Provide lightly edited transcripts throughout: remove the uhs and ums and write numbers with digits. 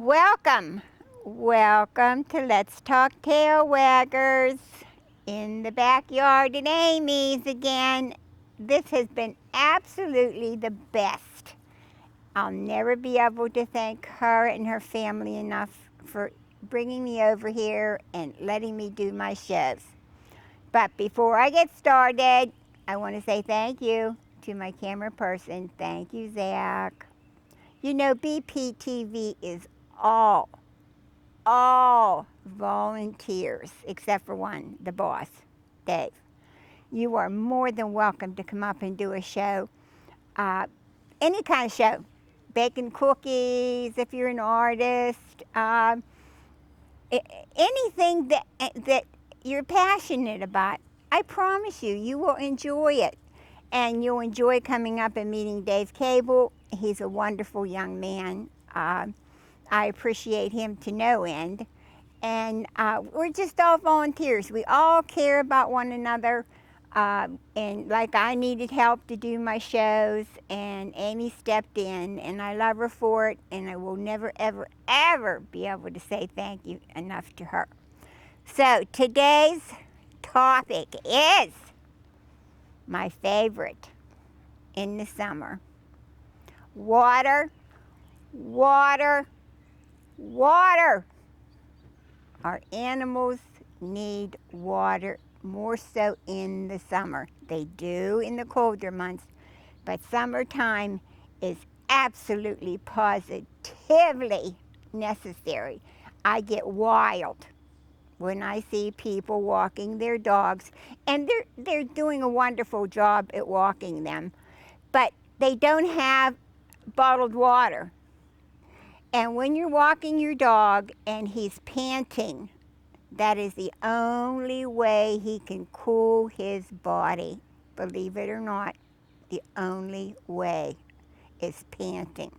Welcome. Welcome to Let's Talk Tail Waggers in the backyard at Amy's again. This has been absolutely the best. I'll never be able to thank her and her family enough for bringing me over here and letting me do my shows. But before I get started, I want to say thank you to my camera person. Thank you, Zach. You know, BPTV is all volunteers except for one, the boss, Dave. You are more than welcome to come up and do a show, any kind of show. Baking cookies, if you're an artist, anything that you're passionate about. I promise you, you will enjoy it. And you'll enjoy coming up and meeting Dave Cable. He's a wonderful young man. I appreciate him to no end. And we're just all volunteers. We all care about one another. And like I needed help to do my shows, and Amy stepped in, and I love her for it. And I will never, ever, ever be able to say thank you enough to her. So today's topic is my favorite in the summer. Water, water, water. Our animals need water more so in the summer. They do in the colder months, but summertime is absolutely positively necessary. I get wild when I see people walking their dogs, and they're doing a wonderful job at walking them, but they don't have bottled water. And when you're walking your dog and he's panting, that is the only way he can cool his body. Believe it or not, the only way is panting.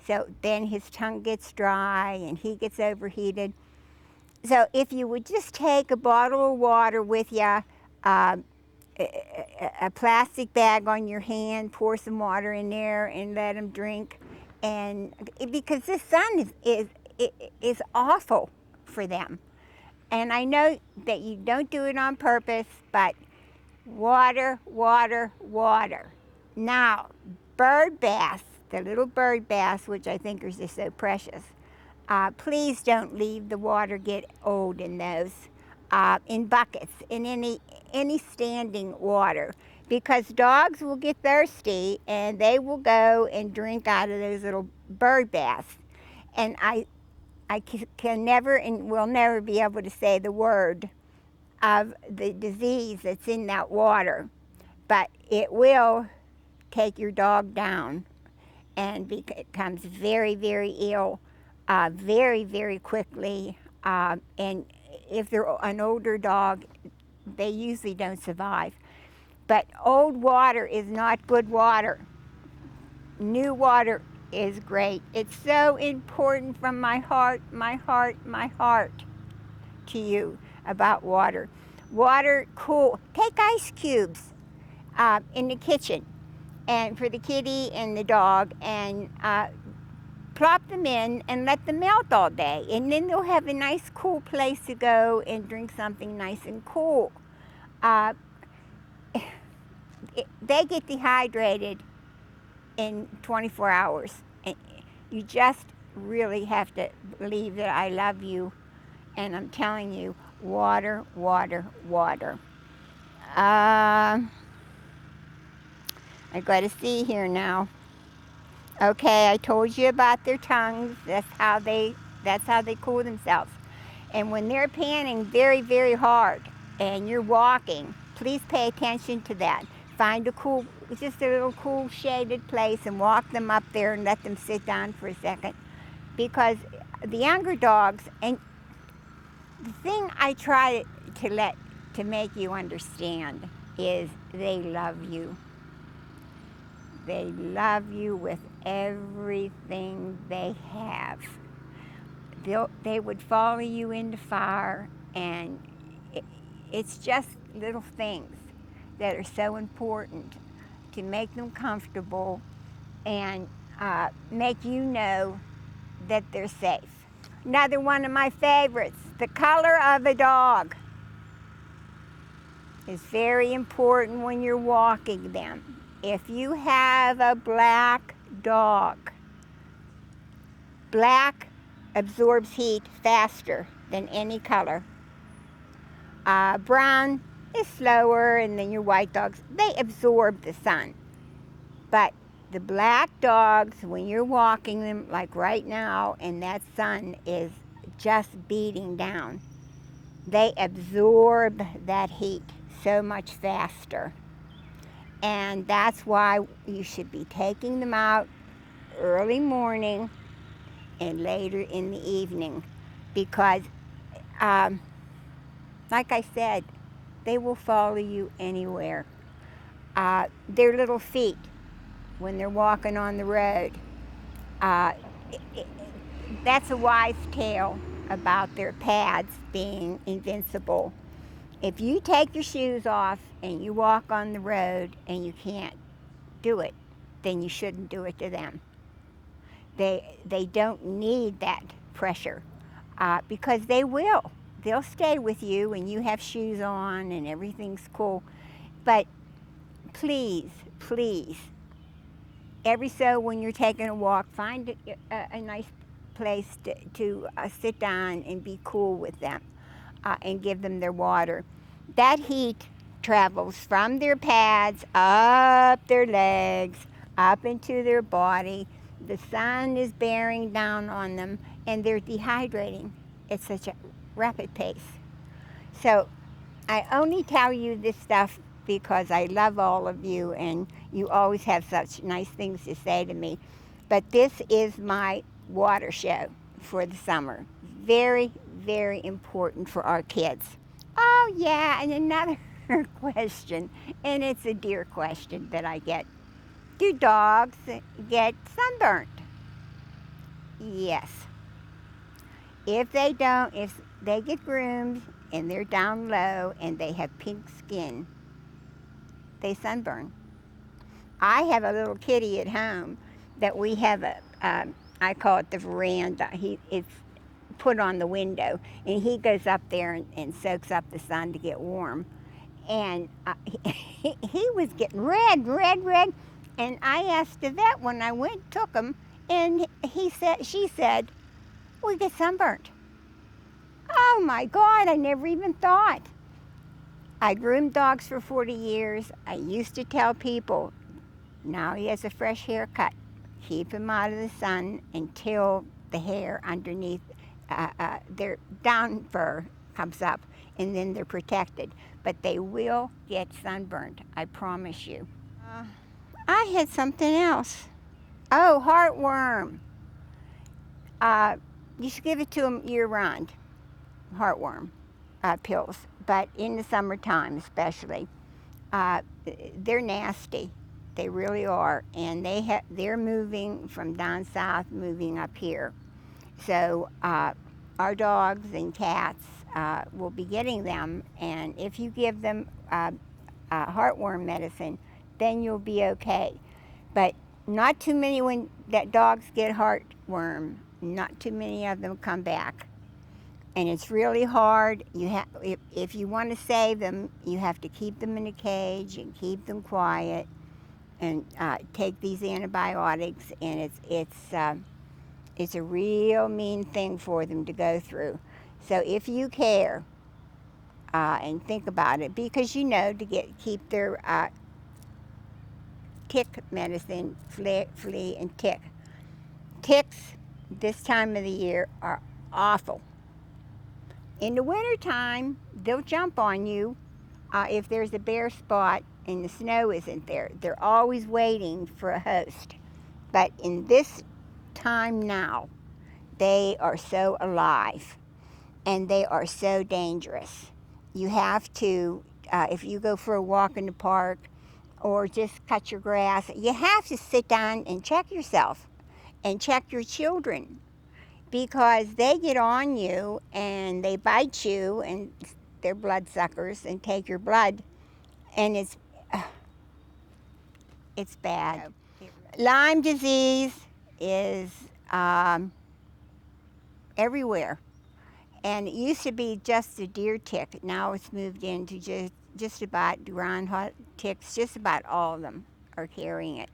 So then his tongue gets dry and he gets overheated. So if you would just take a bottle of water with you, a plastic bag on your hand, pour some water in there and let him drink. And because this sun is awful for them. And I know that you don't do it on purpose, but water, water, water. Now, bird bass, the little bird bass, which I think are just so precious, please don't leave the water get old in those, in buckets, in any standing water, because dogs will get thirsty and they will go and drink out of those little bird bass. And I can never and will never be able to say the word of the disease that's in that water, but it will take your dog down and becomes very, very ill very, very quickly. And if they're an older dog, they usually don't survive. But old water is not good water. New water is great. It's so important from my heart, my heart, my heart to you about water. Water, cool. Take ice cubes in the kitchen and for the kitty and the dog, and plop them in and let them melt all day. And then they'll have a nice cool place to go and drink something nice and cool. They get dehydrated in 24 hours. And you just really have to believe that I love you. And I'm telling you, water, water, water. I got to see here now. Okay, I told you about their tongues. That's how they cool themselves. And when they're panting very, very hard and you're walking, please pay attention to that. Find just a little cool shaded place and walk them up there and let them sit down for a second. Because the younger dogs, and the thing I try to make you understand is they love you. They love you with everything they have. They would follow you into fire, and it's just little things that are so important to make them comfortable and make you know that they're safe. Another one of my favorites, the color of a dog is very important when you're walking them. If you have a black dog, black absorbs heat faster than any color. Brown is slower, and then your white dogs, they absorb the sun. But the black dogs, when you're walking them, like right now, and that sun is just beating down, they absorb that heat so much faster. And that's why you should be taking them out early morning and later in the evening, because like I said, they will follow you anywhere. Their little feet, when they're walking on the road, that's a wise tale about their pads being invincible. If you take your shoes off and you walk on the road and you can't do it, then you shouldn't do it to them. They don't need that pressure, because they will. They'll stay with you and you have shoes on and everything's cool. But please, please, every so when you're taking a walk, find a nice place to sit down and be cool with them, and give them their water. That heat travels from their pads up their legs, up into their body. The sun is bearing down on them and they're dehydrating at such a rapid pace. So I only tell you this stuff because I love all of you and you always have such nice things to say to me. But this is my water show for the summer. Very, very important for our kids. Oh yeah, and another question, and it's a dear question that I get. Do dogs get sunburnt? Yes. If they don't, if they get groomed and they're down low and they have pink skin, they sunburn. I have a little kitty at home that we have I call it the veranda. It's put on the window, and he goes up there and soaks up the sun to get warm. And he was getting red, and I asked the vet when I went, took him, and she said, we get sunburnt. Oh my God, I never even thought. I groomed dogs for 40 years. I used to tell people, now he has a fresh haircut. Keep him out of the sun until the hair underneath their down fur comes up, and then they're protected. But they will get sunburned, I promise you. I had something else. Oh, heartworm. You should give it to them year-round, heartworm pills, but in the summertime especially. They're nasty. They really are, and they're moving from down south, moving up here. So our dogs and cats will be getting them, and if you give them heartworm medicine, then you'll be okay. But not too many, when that dogs get heartworm, not too many of them come back. And it's really hard. If you want to save them, you have to keep them in a cage and keep them quiet, and take these antibiotics, and it's a real mean thing for them to go through. So if you care and think about it, because to keep their tick medicine, flea and tick. Ticks this time of the year are awful. In the wintertime, they'll jump on you if there's a bare spot and the snow isn't there. They're always waiting for a host. But in this time now, they are so alive and they are so dangerous. You have to, if you go for a walk in the park or just cut your grass, you have to sit down and check yourself and check your children, because they get on you and they bite you, and they're bloodsuckers and take your blood, and it's bad. Lyme disease is everywhere. And it used to be just a deer tick. Now it's moved into just about groundhog ticks. Just about all of them are carrying it.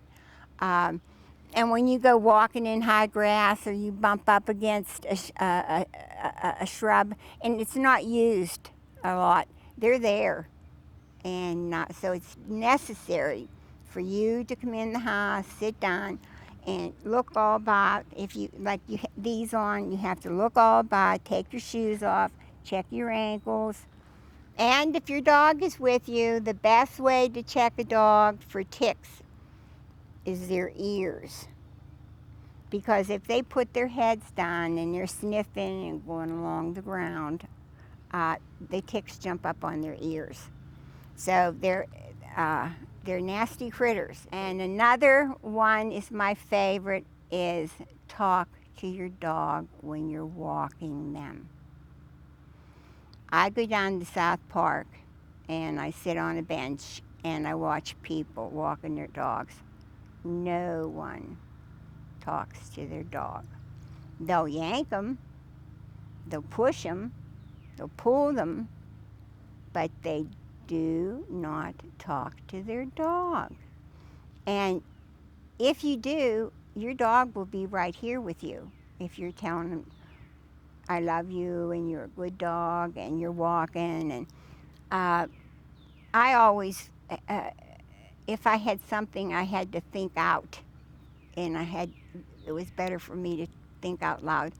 And when you go walking in high grass or you bump up against a shrub and it's not used a lot, they're there. And so it's necessary for you to come in the house, sit down, and look all about. If you these on, you have to look all about, take your shoes off, check your ankles. And if your dog is with you, the best way to check a dog for ticks is their ears. Because if they put their heads down and they're sniffing and going along the ground, the ticks jump up on their ears. So they're nasty critters. And another one is my favorite is talk to your dog when you're walking them. I go down to South Park and I sit on a bench and I watch people walking their dogs. No one talks to their dog. They'll yank them, they'll push them, they'll pull them, but they do not talk to their dog. And if you do, your dog will be right here with you. If you're telling them, I love you, and you're a good dog, and you're walking. And I always, if I had something I had to think out, and it was better for me to think out loud,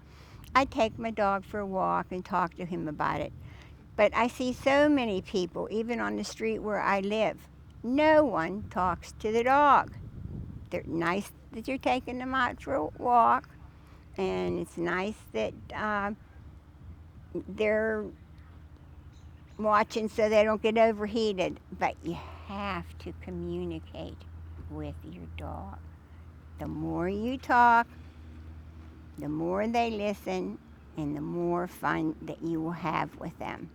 I'd take my dog for a walk and talk to him about it. But I see so many people, even on the street where I live, no one talks to the dog. They're nice that you're taking them out for a walk, and it's nice that they're watching so they don't get overheated. But you have to communicate with your dog. The more you talk, the more they listen, and the more fun that you will have with them.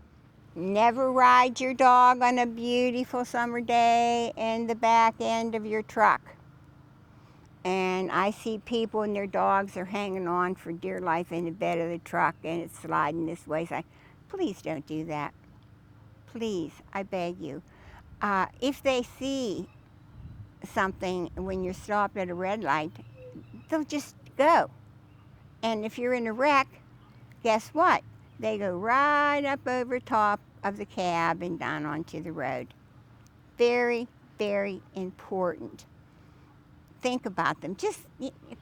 Never ride your dog on a beautiful summer day in the back end of your truck. And I see people and their dogs are hanging on for dear life in the bed of the truck and it's sliding this way. So please don't do that. Please, I beg you. If they see something when you're stopped at a red light, they'll just go. And if you're in a wreck, guess what? They go right up over top of the cab and down onto the road. Very, very important. Think about them. Just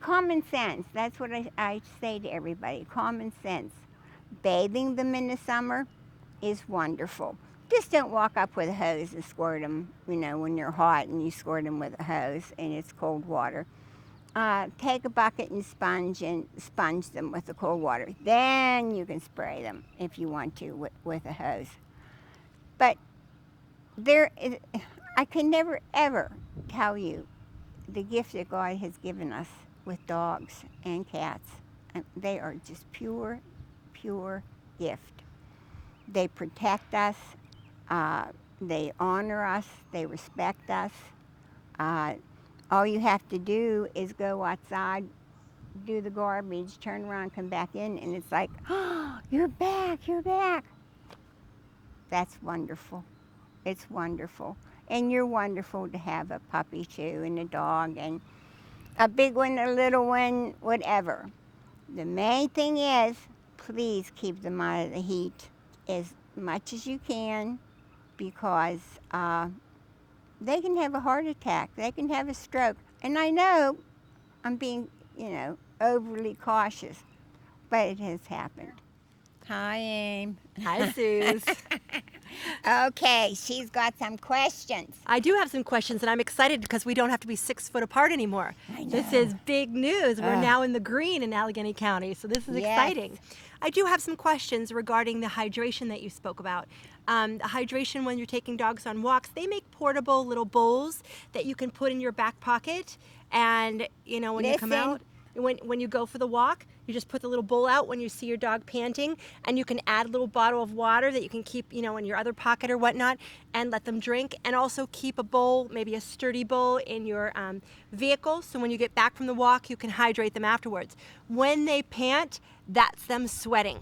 common sense. That's what I say to everybody. Common sense. Bathing them in the summer is wonderful. Just don't walk up with a hose and squirt them, when they're hot and you squirt them with a hose and it's cold water. Take a bucket and sponge them with the cold water. Then you can spray them if you want to with a hose. But I can never ever tell you the gift that God has given us with dogs and cats. And they are just pure, pure gift. They protect us. They honor us. They respect us. All you have to do is go outside, do the garbage, turn around, come back in, and it's like, oh, you're back. That's wonderful. It's wonderful. And you're wonderful to have a puppy too, and a dog, and a big one, a little one, whatever. The main thing is, please keep them out of the heat as much as you can, because they can have a heart attack. They can have a stroke. And I know I'm being, overly cautious, but it has happened. Hi, Aim. Hi, Suze. Okay, she's got some questions. I do have some questions, and I'm excited because we don't have to be 6 foot apart anymore. I know. This is big news. We're now in the green in Allegheny County, so this is exciting. I do have some questions regarding the hydration that you spoke about. The hydration when you're taking dogs on walks, they make portable little bowls that you can put in your back pocket, and when you come out. when you go for the walk, you just put the little bowl out when you see your dog panting, and you can add a little bottle of water that you can keep, in your other pocket or whatnot, and let them drink. And also keep a bowl, maybe a sturdy bowl, in your vehicle, so when you get back from the walk, you can hydrate them afterwards. When they pant, that's them sweating.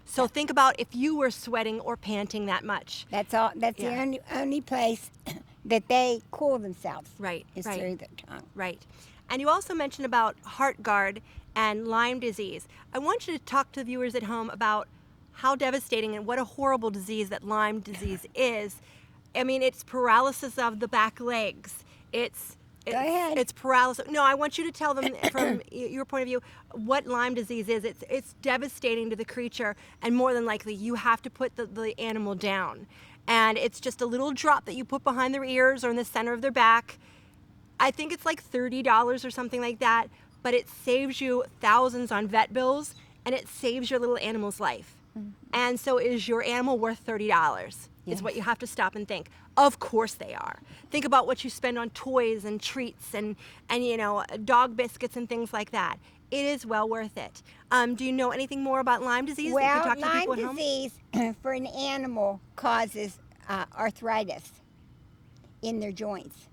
So think about if you were sweating or panting that much. That's all. That's Yeah. the only place that they cool themselves. Right, Is right. through their tongue. Right. And you also mentioned about Heartgard and Lyme disease. I want you to talk to the viewers at home about how devastating and what a horrible disease that Lyme disease is. I mean, it's paralysis of the back legs. Go ahead. It's paralysis. No, I want you to tell them from your point of view what Lyme disease is. It's devastating to the creature, and more than likely you have to put the animal down. And it's just a little drop that you put behind their ears or in the center of their back. I think it's like $30 or something like that, but it saves you thousands on vet bills, and it saves your little animal's life. And so is your animal worth $30? Is what you have to stop and think. Of course they are. Think about what you spend on toys and treats and dog biscuits and things like that. It is well worth it. Do you know anything more about Lyme disease that you Well, can talk to people Lyme at home? disease for an animal causes arthritis in their joints.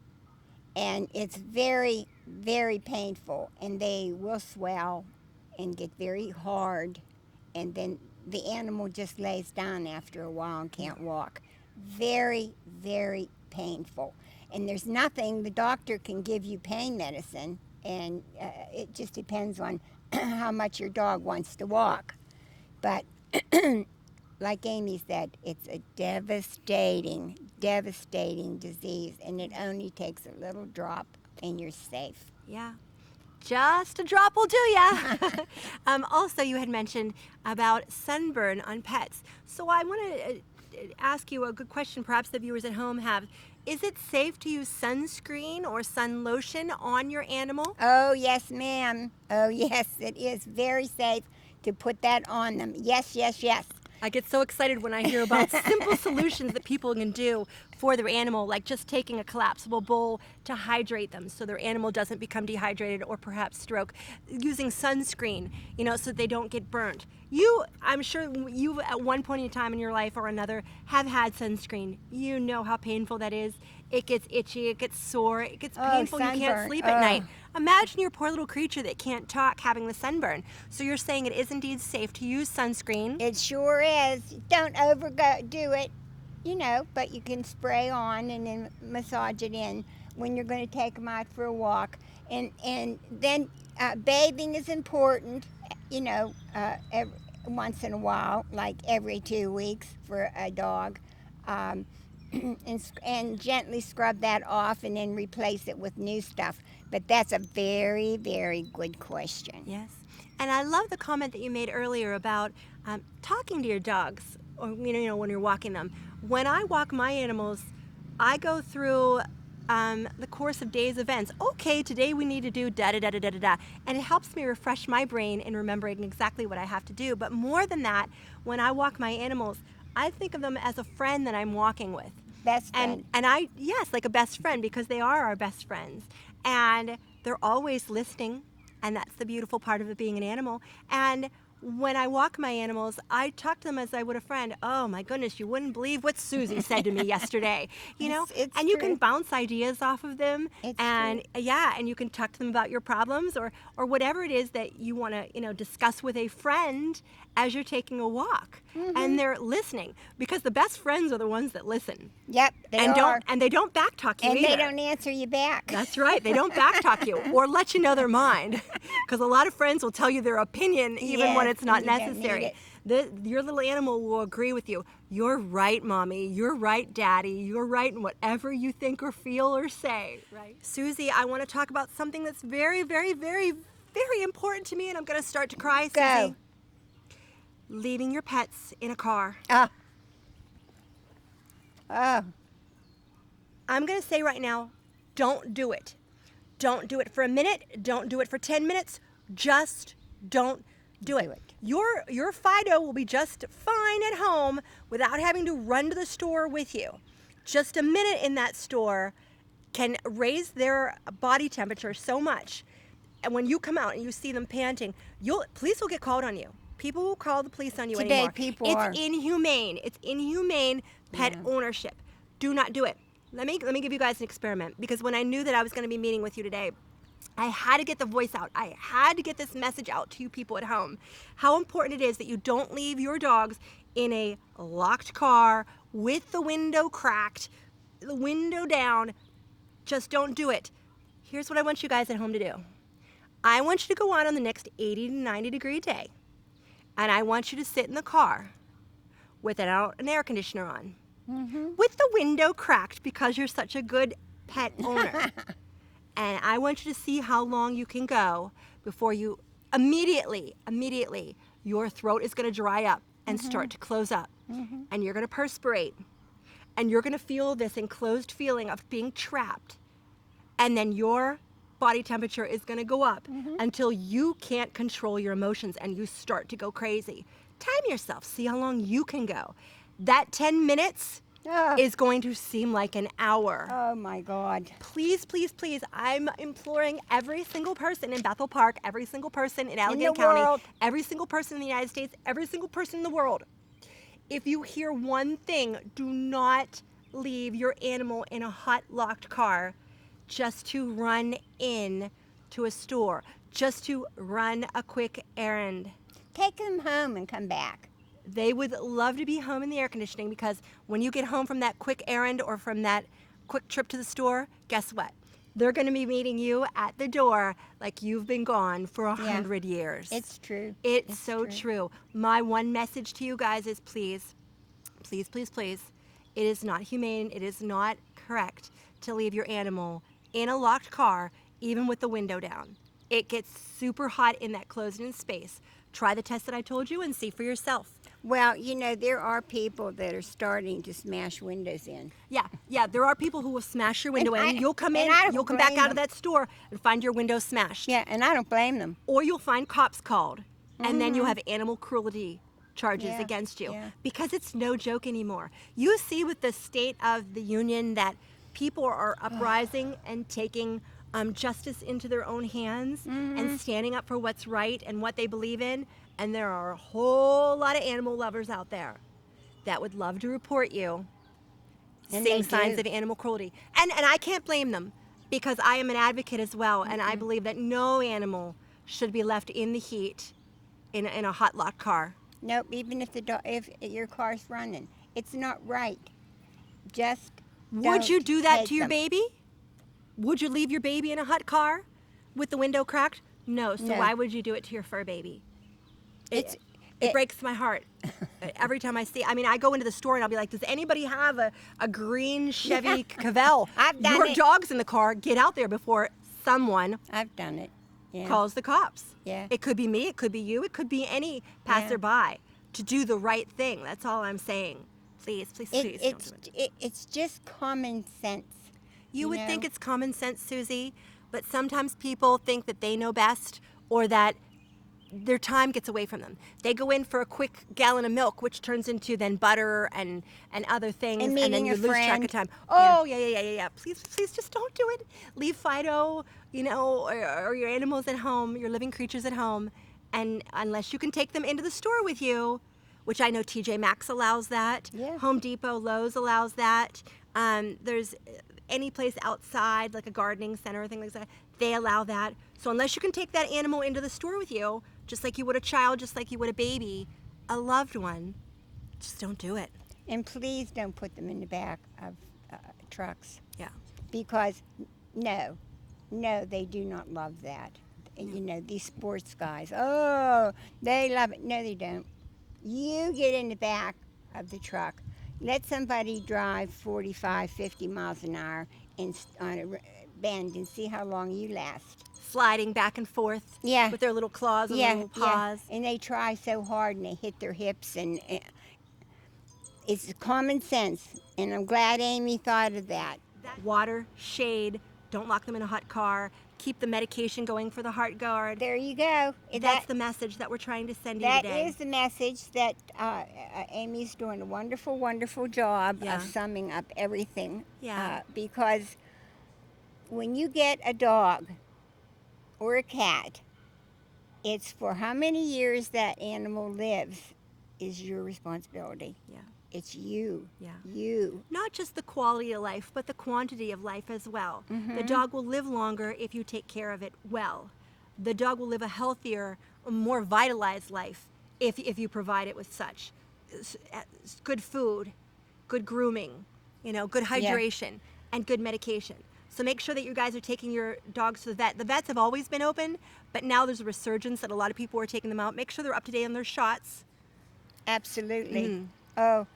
And it's very, very painful. And they will swell and get very hard. And then the animal just lays down after a while and can't walk. Very, very painful. And there's nothing, the doctor can give you pain medicine, and it just depends on how much your dog wants to walk. But like Amy said, it's a devastating, devastating disease, and it only takes a little drop and you're safe. Yeah. Just a drop will do ya. Also, you had mentioned about sunburn on pets. So I want to ask you a good question perhaps the viewers at home have. Is it safe to use sunscreen or sun lotion on your animal? Oh, yes, ma'am. Oh, yes, it is very safe to put that on them. Yes, yes, yes. I get so excited when I hear about simple solutions that people can do for their animal, like just taking a collapsible bowl to hydrate them so their animal doesn't become dehydrated or perhaps stroke, using sunscreen, so they don't get burnt. I'm sure you at one point in time in your life or another have had sunscreen. You know how painful that is. It gets itchy, it gets sore, it gets painful, you can't sunburn. sleep at night. Imagine your poor little creature that can't talk having the sunburn. So you're saying it is indeed safe to use sunscreen. It sure is. Don't overdo it, but you can spray on and then massage it in when you're going to take them out for a walk. And then bathing is important, every, once in a while, like every 2 weeks for a dog. And gently scrub that off and then replace it with new stuff. But that's a very, very good question. Yes. And I love the comment that you made earlier about talking to your dogs, or when you're walking them. When I walk my animals, I go through the course of day's events. Okay, today we need to do da-da-da-da-da-da. And it helps me refresh my brain in remembering exactly what I have to do. But more than that, when I walk my animals, I think of them as a friend that I'm walking with. Best friend. And yes, like a best friend, because they are our best friends. And they're always listening, and that's the beautiful part of it being an animal. And when I walk my animals, I talk to them as I would a friend. Oh my goodness, you wouldn't believe what Susie said to me yesterday. It's and you true. can bounce ideas off of them. It's and and you can talk to them about your problems or whatever it is that you want to, discuss with a friend as you're taking a walk. And they're listening, because the best friends are the ones that listen. Yep, they are. They don't backtalk you And either. they don't answer you back. That's right. They don't backtalk you or let you know their mind, because a lot of friends will tell you their opinion even when Yes, it's not and you don't necessary. need Your little animal will agree with you. You're right, Mommy. You're right, Daddy. You're right in whatever you think or feel or say. Right. Susie, I want to talk about something that's very, very, very, very important to me, and I'm going to start to cry, Go. Susie. Leaving your pets in a car. Oh. I'm going to say right now, don't do it. Don't do it for a minute. Don't do it for 10 minutes. Just don't do it. Your Fido will be just fine at home without having to run to the store with you. Just a minute in that store can raise their body temperature so much. and when you come out and you see them panting, police will get called on you. People will call the police on you Today, anymore. people it's are. inhumane. It's inhumane pet Yeah. ownership. Do not do it. Let me give you guys an experiment, because when I knew that I was going to be meeting with you today, I had to get the voice out. I had to get this message out to you people at home. How important it is that you don't leave your dogs in a locked car with the window cracked, the window down. Just don't do it. Here's what I want you guys at home to do. I want you to go out on the next 80 to 90 degree day, and I want you to sit in the car with an air conditioner on, with the window cracked because you're such a good pet owner. And I want you to see how long you can go before you immediately, your throat is going to dry up and start to close up. And you're going to perspirate. And you're going to feel this enclosed feeling of being trapped. And then your body temperature is going to go up until you can't control your emotions and you start to go crazy. Time yourself. See how long you can go. That 10 minutes is going to seem like an hour. Oh my God. Please, please, please, I'm imploring every single person in Bethel Park, every single person in Allegheny County, world. every single person in the United States, every single person in the world. If you hear one thing, do not leave your animal in a hot, locked car just to run in to a store, just to run a quick errand. Take them home and come back. They would love to be home in the air conditioning, because when you get home from that quick errand or from that quick trip to the store, guess what? They're going to be meeting you at the door like you've been gone for 100 years. It's true. It's so true. My one message to you guys is please, please, please, please, it is not humane, it is not correct to leave your animal in a locked car, even with the window down. It gets super hot in that closed-in space. Try the test that I told you and see for yourself. Well, you know, there are people that are starting to smash windows in. Yeah, there are people who will smash your window And in. I- You'll come and in, I don't you'll come back blame out of them. that store and find your window smashed. Yeah, and I don't blame them. Or you'll find cops called, and then you'll have animal cruelty charges Yeah, against you, yeah. because it's no joke anymore. You see with the State of the Union that people are uprising and taking justice into their own hands and standing up for what's right and what they believe in. And there are a whole lot of animal lovers out there that would love to report you And seeing they signs do. of animal cruelty. And I can't blame them, because I am an advocate as well, and I believe that no animal should be left in the heat in a hot locked car. Nope, even if if your car's running. It's not right. Just Would you don't do that take to your them. baby? Would you leave your baby in a hot car with the window cracked? No. So No. why would you do it to your fur baby? It's- It it- breaks my heart every time I see. I mean, I go into the store and I'll be like, "Does anybody have a green Chevy Cavell? I've done Your it. dog's in the car. Get out there before someone I've done it. Yeah. calls the cops." Yeah. It could be me. It could be you. It could be any passerby. To do the right thing. That's all I'm saying. Please, please, please. don't do it. It's just common sense. You would know? think it's common sense, Susie, but sometimes people think that they know best, or that their time gets away from them. They go in for a quick gallon of milk, which turns into then butter and other things, And then meeting you a lose track friend. of time. Yeah. Oh, yeah. Please, please, just don't do it. Leave Fido, or your animals at home, your living creatures at home, and unless you can take them into the store with you, which I know TJ Maxx allows that. Yeah. Home Depot, Lowe's allows that. There's any place outside, like a gardening center or thing like that, they allow that. So unless you can take that animal into the store with you, just like you would a child, just like you would a baby, a loved one, just don't do it. And please don't put them in the back of trucks, Yeah. because no, they do not love that. You know, these sports guys, oh, they love it. No, they don't. You get in the back of the truck, let somebody drive 45, 50 miles an hour on a bend and see how long you last. Sliding back and forth Yeah. with their little claws and little paws. And they try so hard and they hit their hips, and it's common sense. And I'm glad Amy thought of that. Water, shade, don't lock them in a hot car, keep the medication going for the heart guard. There you go. That's the message that we're trying to send you That today. is the message that Amy's doing a wonderful, wonderful job Yeah. of summing up everything. Yeah. Because when you get a dog or a cat, it's for how many years that animal lives is your responsibility. Yeah. It's you. Yeah. You. Not just the quality of life, but the quantity of life as well. Mm-hmm. The dog will live longer if you take care of it well. The dog will live a healthier, more vitalized life if you provide it with such. Good food, good grooming, good hydration, and good medication. So make sure that you guys are taking your dogs to the vet. The vets have always been open, but now there's a resurgence that a lot of people are taking them out. Make sure they're up to date on their shots. Absolutely. Mm. Oh,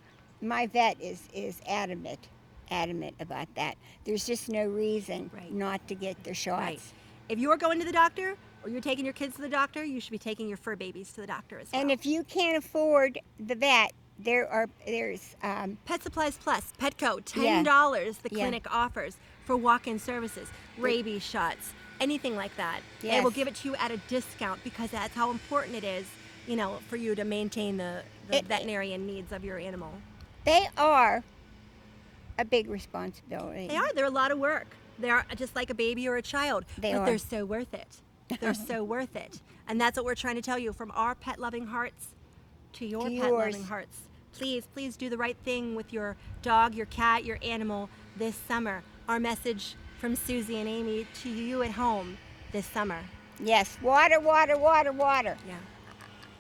my vet is adamant about that. There's just no reason Right. not to get their shots. Right. If you're going to the doctor or you're taking your kids to the doctor, you should be taking your fur babies to the doctor as well. And if you can't afford the vet, there's Pet Supplies Plus, Petco, Yeah. $10 the Yeah. clinic offers for walk-in services, rabies shots, anything like that. They will Yes. give it to you at a discount because that's how important it is, for you to maintain the veterinarian needs of your animal. they are a big responsibility. They are. They're a lot of work. They're just like a baby or a child, They but are. they're so worth it. They're so worth it. And that's what we're trying to tell you from our pet-loving hearts to your To pet-loving yours. hearts. Please do the right thing with your dog, your cat, your animal this summer. Our message from Susie and Amy to you at home this summer. Yes, water. Yeah.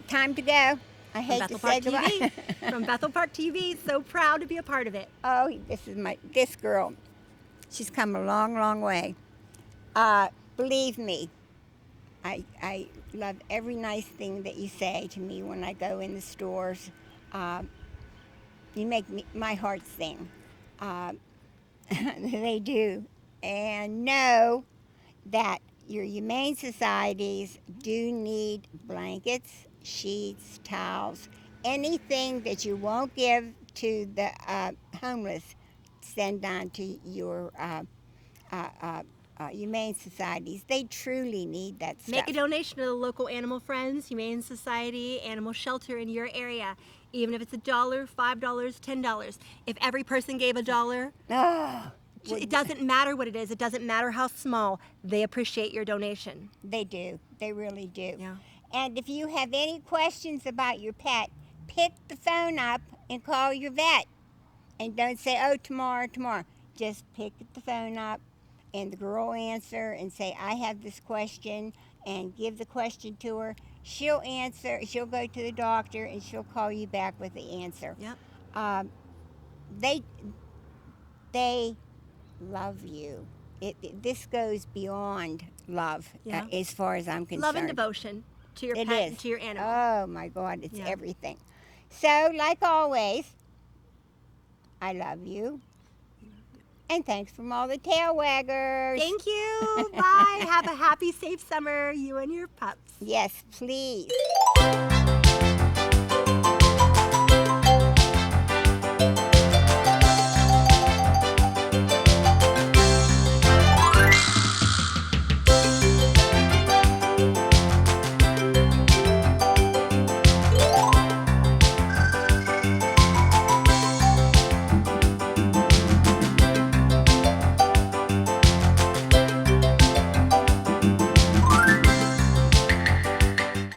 Time to go. I From hate Bethel to say Park goodbye. TV. From Bethel Park TV. So proud to be a part of it. Oh, this girl. She's come a long, long way. Believe me, I love every nice thing that you say to me when I go in the stores. You make my heart sing. They do. And know that your humane societies do need blankets, sheets, towels, anything that you won't give to the homeless, send on to your humane societies. They truly need that stuff. Make a donation to the local Animal Friends, Humane Society, animal shelter in your area. Even if it's $1, $5, $10. If every person gave $1, Oh, it doesn't matter what it is. It doesn't matter how small. They appreciate your donation. they do. They really do. Yeah. And if you have any questions about your pet, pick the phone up and call your vet. And don't say, oh, tomorrow. Just pick the phone up and the girl will answer and say, I have this question, and give the question to her. She'll answer. She'll go to the doctor and she'll call you back with the answer. Yep. They love you. This goes beyond love, Yeah. as far as I'm concerned. Love and devotion to your It pet is. and to your animal. Oh my God, it's Yeah. everything. So, like always, I love you. And thanks from all the tail waggers. Thank you. Bye. Have a happy, safe summer, you and your pups. Yes, please.